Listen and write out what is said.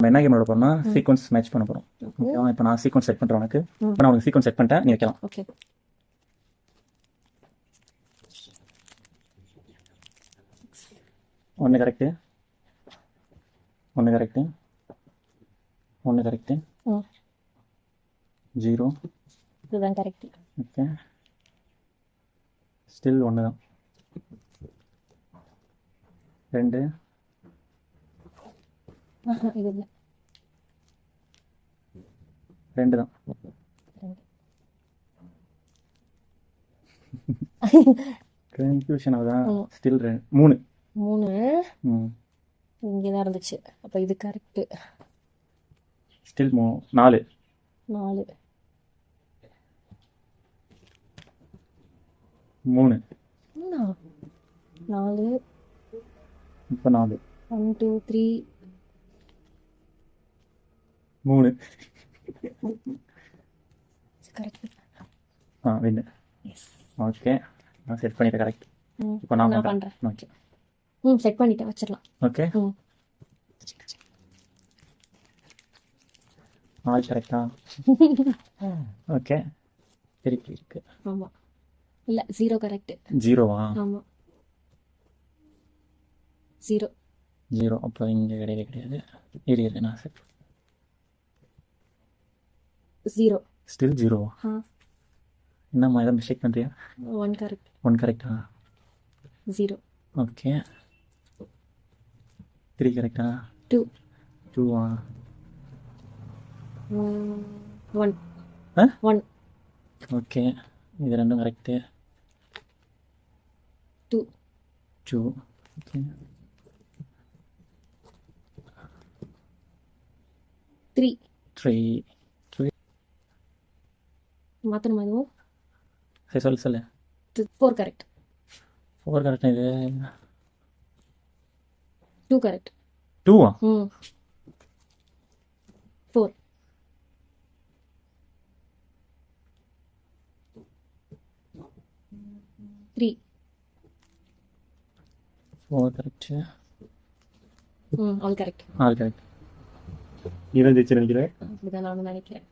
நம்ம என்ன கேம் விளையாட போறோம்னா சீக்வன்ஸ் மேட்ச் பண்ண போறோம். ஓகேவா? இப்போ நான் சீக்வன்ஸ் செட் பண்றேன் உனக்கு. இப்போ நான் உனக்கு சீக்வன்ஸ் செட் பண்ணிட்டேன், நீ வைக்கலாம். ஓகே. ஒன்று கரெக்டு, ஒன்று கரெக்டு, ஒன்று கரெக்டு, ம் 0. இதுதான் கரெக்ட். ஓகே, ஸ்டில் ஒன்று தான். 2, இது இல்லை. 2 தான். 2 கன்ஃபியூஷன் ஆகுதா? ஸ்டில் 3. 3 ம் இங்கே தான் இருந்துச்சு. அப்போ இது கரெக்டு. ஸ்டில் 4. 4 3. 4 இப்போ 4. 1 2 3 3. கரெக்ட். வின்னு. எஸ். ஓகே, நான் செட் பண்ணிட்டேன் கரெக்ட். இப்போ நான் நான் பண்ணுறேன். பண்ணுறேன். ஓகே செட் பண்ணிட்டேன், வச்சிடலாம். ஓகே, ம் 4 கரெக்டா? ஓகே, திருப்பி இருக்கு. ஆமாம். இல்லை 0 கரெக்ட். 0வா? ஆமாம் 0. 0. அப்போ இங்கே கிடையவே கிடையாது. இரு நான் செட். 0. ஸ்டில் 0வா? என்னம்மா ஏதாவது மிஸ்டேக் பண்ணுறியா? 1 கரெக்ட். 1 கரெக்டா? 0. ஓகே, 3 கரெக்டா? 2 2வா? 1 ஆ 1 ஓகே, இது ரெண்டும் கரெக்டு. 2 2. ஓகே, 3 3. மாற்றணுமா இதுவும்? சரி சொல்லு. 4 கரெக்ட். 4 கரெக்டா? இது 2 கரெக்ட். 2வா? 4 3 4 கரெக்ட். All correct. 4 கரெக்ட். நீ தான் ஜெயிச்சு நினைக்கிறேன். அப்படிதான் நானும் நினைக்கிறேன்.